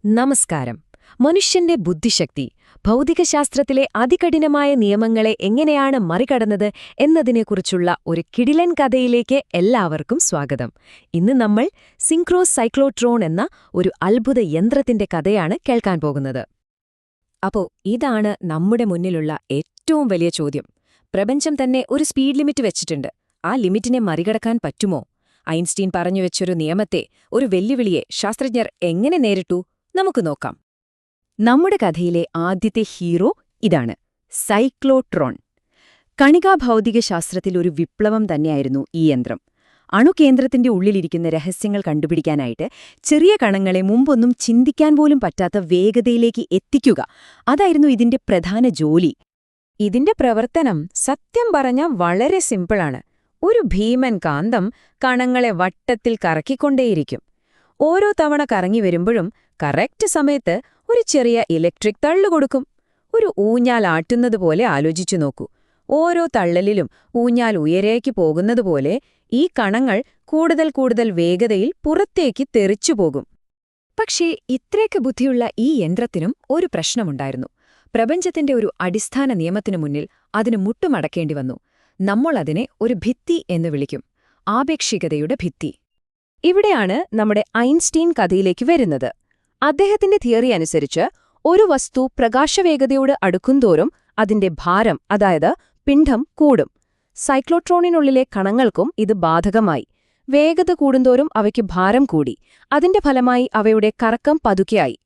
നമസ്കാരം. മനുഷ്യന്റെ ബുദ്ധിശക്തി, ഭൗതികശാസ്ത്രത്തിലെ അതികഠിനമായ നിയമങ്ങളെ എങ്ങനെയാണ് മറികടന്നത് എന്നതിനെക്കുറിച്ചുള്ള ഒരു കിടിലൻ കഥയിലേക്ക് എല്ലാവർക്കും സ്വാഗതം. ഇന്ന് നമ്മൾ സിൻക്രോസൈക്ലോട്രോൺ എന്ന ഒരു അത്ഭുത യന്ത്രത്തിന്റെ കഥയാണ് കേൾക്കാൻ പോകുന്നത്. അപ്പോ ഇതാണ് നമ്മുടെ മുന്നിലുള്ള ഏറ്റവും വലിയ ചോദ്യം. പ്രപഞ്ചം തന്നെ ഒരു സ്പീഡ് ലിമിറ്റ് വെച്ചിട്ടുണ്ട്. ആ ലിമിറ്റിനെ മറികടക്കാൻ പറ്റുമോ? ഐൻസ്റ്റീൻ പറഞ്ഞുവെച്ചൊരു നിയമത്തെ, ഒരു വെല്ലുവിളിയെ ശാസ്ത്രജ്ഞർ എങ്ങനെ നേരിട്ടു? നമുക്ക് നോക്കാം. നമ്മുടെ കഥയിലെ ആദ്യത്തെ ഹീറോ ഇതാണ്, സൈക്ലോട്രോൺ. കണികാഭൗതികശാസ്ത്രത്തിൽ ഒരു വിപ്ലവം തന്നെയായിരുന്നു ഈ യന്ത്രം. അണുകേന്ദ്രത്തിന്റെ ഉള്ളിലിരിക്കുന്ന രഹസ്യങ്ങൾ കണ്ടുപിടിക്കാനായിട്ട് ചെറിയ കണങ്ങളെ മുമ്പൊന്നും ചിന്തിക്കാൻ പോലും പറ്റാത്ത വേഗതയിലേക്ക് എത്തിക്കുക, അതായിരുന്നു ഇതിന്റെ പ്രധാന ജോലി. ഇതിന്റെ പ്രവർത്തനം സത്യം പറഞ്ഞ വളരെ സിമ്പിളാണ്. ഒരു ഭീമൻ കാന്തം കണങ്ങളെ വട്ടത്തിൽ കറക്കിക്കൊണ്ടേയിരിക്കും. ഓരോ തവണ കറങ്ങി വരുമ്പോഴും കറക്റ്റ് സമയത്ത് ഒരു ചെറിയ ഇലക്ട്രിക് തള്ളുകൊടുക്കും. ഒരു ഊഞ്ഞാൽ ആട്ടുന്നതുപോലെ ആലോചിച്ചു നോക്കൂ. ഓരോ തള്ളലിലും ഊഞ്ഞാൽ ഉയരേക്ക് പോകുന്നതുപോലെ ഈ കണങ്ങൾ കൂടുതൽ വേഗതയിൽ പുറത്തേക്ക് തെറിച്ചുപോകും. പക്ഷേ ഇത്രയൊക്കെ ബുദ്ധിയുള്ള ഈ യന്ത്രത്തിനും ഒരു പ്രശ്നമുണ്ടായിരുന്നു. പ്രപഞ്ചത്തിന്റെ ഒരു അടിസ്ഥാന നിയമത്തിനു മുന്നിൽ അതിന് മുട്ടുമടക്കേണ്ടി വന്നു. നമ്മൾ അതിനെ ഒരു ഭിത്തി എന്ന് വിളിക്കും, ആപേക്ഷികതയുടെ ഭിത്തി. ഇവിടെയാണ് നമ്മുടെ ഐൻസ്റ്റീൻ കഥയിലേക്ക് വരുന്നത്. അദ്ദേഹത്തിന്റെ തിയറി അനുസരിച്ച് ഒരു വസ്തു പ്രകാശവേഗതയോട് അടുക്കുന്തോറും അതിന്റെ ഭാരം, അതായത് പിണ്ഡം, കൂടും. സൈക്ലോട്രോണിനുള്ളിലെ കണങ്ങൾക്കും ഇത് ബാധകമായി. വേഗത കൂടുന്തോറും അവയ്ക്ക് ഭാരം കൂടി. അതിന്റെ ഫലമായി അവയുടെ കറക്കം പതുക്കെയായി.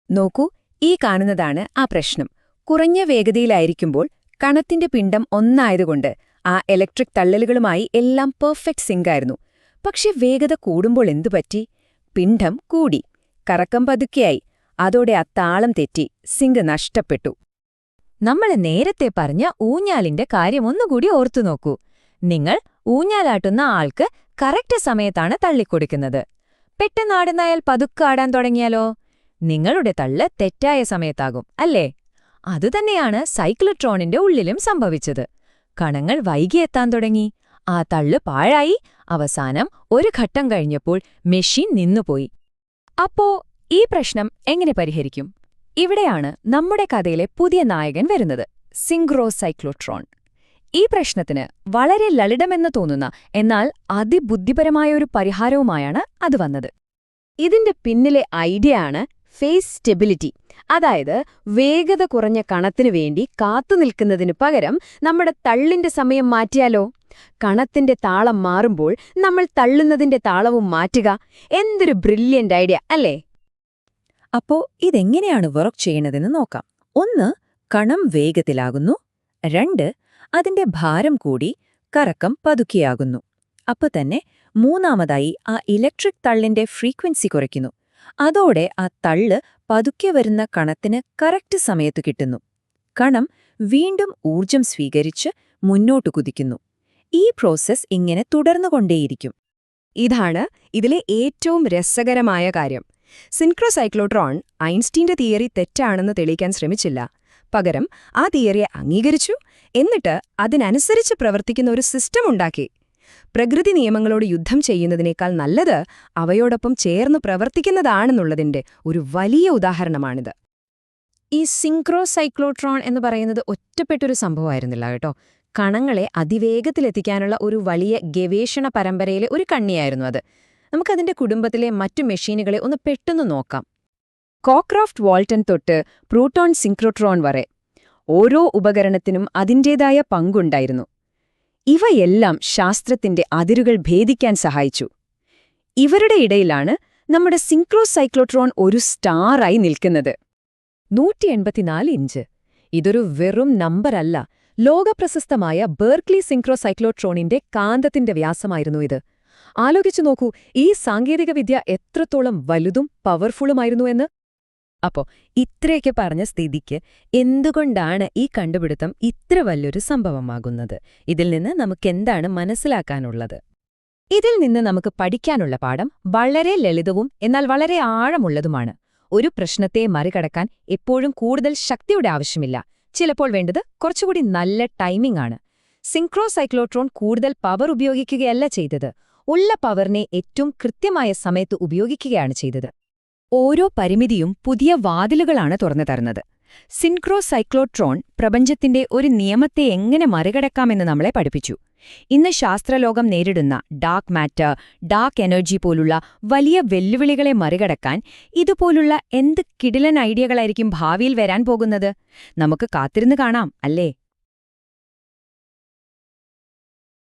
നോക്കൂ, ഈ കാണുന്നതാണ് ആ പ്രശ്നം. കുറഞ്ഞ വേഗതയിലായിരിക്കുമ്പോൾ കണത്തിന്റെ പിണ്ഡം ഒന്നായതുകൊണ്ട് ആ ഇലക്ട്രിക് തള്ളലുകളുമായി എല്ലാം പെർഫെക്റ്റ് സിങ്കായിരുന്നു. പക്ഷെ വേഗത കൂടുമ്പോൾ എന്തുപറ്റി? പിണ്ഡം കൂടി, കറക്കം പതുക്കെയായി. അതോടെ ആ താളം തെറ്റി, സിങ്ക് നഷ്ടപ്പെട്ടു. നമ്മൾ നേരത്തെ പറഞ്ഞ ഊഞ്ഞാലിന്റെ കാര്യം ഒന്നുകൂടി ഓർത്തുനോക്കൂ. നിങ്ങൾ ഊഞ്ഞാലാട്ടുന്ന ആൾക്ക് കറക്റ്റ് സമയത്താണ് തള്ളിക്കൊടുക്കുന്നത്. പെട്ടെന്നാടുന്നയാൾ പതുക്കാടാൻ തുടങ്ങിയാലോ? നിങ്ങളുടെ തള്ള് തെറ്റായ സമയത്താകും, അല്ലേ? അതുതന്നെയാണ് സൈക്ലോട്രോണിന്റെ ഉള്ളിലും സംഭവിച്ചത്. കണങ്ങൾ വൈകിയെത്താൻ തുടങ്ങി. ആ തള്ളു പാഴായി. അവസാനം ഒരു ഘട്ടം കഴിഞ്ഞപ്പോൾ മെഷീൻ നിന്നുപോയി. അപ്പോ ഈ പ്രശ്നം എങ്ങനെ പരിഹരിക്കും? ഇവിടെയാണ് നമ്മുടെ കഥയിലെ പുതിയ നായകൻ വരുന്നത്, സിൻക്രോസൈക്ലോട്രോൺ. ഈ പ്രശ്നത്തിന് വളരെ ലളിതമെന്ന് തോന്നുന്ന എന്നാൽ അതിബുദ്ധിപരമായൊരു പരിഹാരവുമായാണ് അത് വന്നത്. ഇതിന്റെ പിന്നിലെ ഐഡിയ ആണ് ഫേസ് സ്റ്റെബിലിറ്റി. അതായത് വേഗത കുറഞ്ഞ കണത്തിനു വേണ്ടി കാത്തുനിൽക്കുന്നതിനു പകരം നമ്മുടെ തള്ളിന്റെ സമയം മാറ്റിയാലോ? കണത്തിന്റെ താളം മാറുമ്പോൾ നമ്മൾ തള്ളുന്നതിന്റെ താളവും മാറ്റുക. എന്തൊരു ബ്രില്യന്റ് ഐഡിയ അല്ലേ? അപ്പോ ഇതെങ്ങനെയാണ് വർക്ക് ചെയ്യുന്നതെന്ന് നോക്കാം. 1. കണം വേഗത്തിലാകുന്നു. 2. അതിന്റെ ഭാരം കൂടി, കറക്കം പതുക്കെയാകുന്നു. അപ്പൊ തന്നെ മൂന്നാമതായി ആ ഇലക്ട്രിക് തള്ളിന്റെ ഫ്രീക്വൻസി കുറയ്ക്കുന്നു. അതോടെ ആ തള്ള് പതുക്കെ വരുന്ന കണത്തിന് കറക്റ്റ് സമയത്തു കിട്ടുന്നു. കണം വീണ്ടും ഊർജം സ്വീകരിച്ച് മുന്നോട്ടു കുതിക്കുന്നു. ഈ പ്രോസസ്സ് ഇങ്ങനെ തുടർന്നുകൊണ്ടേയിരിക്കും. ഇതാണ് ഇതിലെ ഏറ്റവും രസകരമായ കാര്യം. സിൻക്രോസൈക്ലോട്രോൺ ഐൻസ്റ്റീന്റെ തിയറി തെറ്റാണെന്ന് തെളിയിക്കാൻ ശ്രമിച്ചില്ല. പകരം ആ തിയറിയെ അംഗീകരിച്ചു. എന്നിട്ട് അതിനനുസരിച്ച് പ്രവർത്തിക്കുന്ന ഒരു സിസ്റ്റം ഉണ്ടാക്കി. പ്രകൃതി നിയമങ്ങളോട് യുദ്ധം ചെയ്യുന്നതിനേക്കാൾ നല്ലത് അവയോടൊപ്പം ചേർന്ന് പ്രവർത്തിക്കുന്നതാണെന്നുള്ളതിന്റെ ഒരു വലിയ ഉദാഹരണമാണിത്. ഈ സിൻക്രോസൈക്ലോട്രോൺ എന്ന് പറയുന്നത് ഒറ്റപ്പെട്ടൊരു സംഭവമായിരുന്നില്ല കേട്ടോ. കണങ്ങളെ അതിവേഗത്തിലെത്തിക്കാനുള്ള ഒരു വലിയ ഗവേഷണ പരമ്പരയിലെ ഒരു കണ്ണിയായിരുന്നു അത്. നമുക്കതിന്റെ കുടുംബത്തിലെ മറ്റു മെഷീനുകളെ ഒന്ന് പെട്ടെന്ന് നോക്കാം. കോക്രോഫ്റ്റ് വാൾട്ടൺ തൊട്ട് പ്രോട്ടോൺ സിൻക്രോട്രോൺ വരെ ഓരോ ഉപകരണത്തിനും അതിന്റേതായ പങ്കുണ്ടായിരുന്നു. ഇവയെല്ലാം ശാസ്ത്രത്തിന്റെ അതിരുകൾ ഭേദിക്കാൻ സഹായിച്ചു. ഇവരുടെ ഇടയിലാണ് നമ്മുടെ സിൻക്രോസൈക്ലോട്രോൺ ഒരു സ്റ്റാറായി നിൽക്കുന്നത്. 184 ഇഞ്ച്. ഇതൊരു വെറും നമ്പറല്ല. ലോകപ്രശസ്തമായ ബെർക്ക്ലി സിൻക്രോസൈക്ലോട്രോണിന്റെ കാന്തത്തിന്റെ വ്യാസമായിരുന്നു ഇത്. ആലോചിച്ചു നോക്കൂ, ഈ സാങ്കേതികവിദ്യ എത്രത്തോളം വലുതും പവർഫുള്ളുമായിരുന്നു എന്ന്. അപ്പോ ഇത്രയൊക്കെ പറഞ്ഞ സ്ഥിതിക്ക് എന്തുകൊണ്ടാണ് ഈ കണ്ടുപിടുത്തം ഇത്ര വലിയൊരു സംഭവമാകുന്നത്? ഇതിൽ നിന്ന് നമുക്കെന്താണ് മനസ്സിലാക്കാനുള്ളത്? ഇതിൽ നിന്ന് നമുക്ക് പഠിക്കാനുള്ള പാഠം വളരെ ലളിതവും എന്നാൽ വളരെ ആഴമുള്ളതുമാണ്. ഒരു പ്രശ്നത്തെ മറികടക്കാൻ എപ്പോഴും കൂടുതൽ ശക്തിയുടെ ആവശ്യമില്ല. ചിലപ്പോൾ വേണ്ടത് കുറച്ചുകൂടി നല്ല ടൈമിംഗ് ആണ്. സിൻക്രോസൈക്ലോട്രോൺ കൂടുതൽ പവർ ഉപയോഗിക്കുകയല്ല ചെയ്തത്, ഉള്ള പവറിനെ ഏറ്റവും കൃത്യമായ സമയത്ത് ഉപയോഗിക്കുകയാണ് ചെയ്തത്. ഓരോ പരിമിതിയും പുതിയ വാതിലുകളാണ് തുറന്നു തരുന്നത്. സിൻക്രോസൈക്ലോട്രോൺ പ്രപഞ്ചത്തിന്റെ ഒരു നിയമത്തെ എങ്ങനെ മറികടക്കാമെന്ന് നമ്മളെ പഠിപ്പിച്ചു. ഇന്ന് ശാസ്ത്രലോകം നേരിടുന്ന ഡാർക്ക് മാറ്റർ, ഡാർക്ക് എനർജി പോലുള്ള വലിയ വെല്ലുവിളികളെ മറികടക്കാൻ ഇതുപോലുള്ള എന്ത് കിടിലൻ ഐഡിയകളായിരിക്കും ഭാവിയിൽ വരാൻ പോകുന്നത്? നമുക്ക് കാത്തിരുന്ന് കാണാം, അല്ലേ?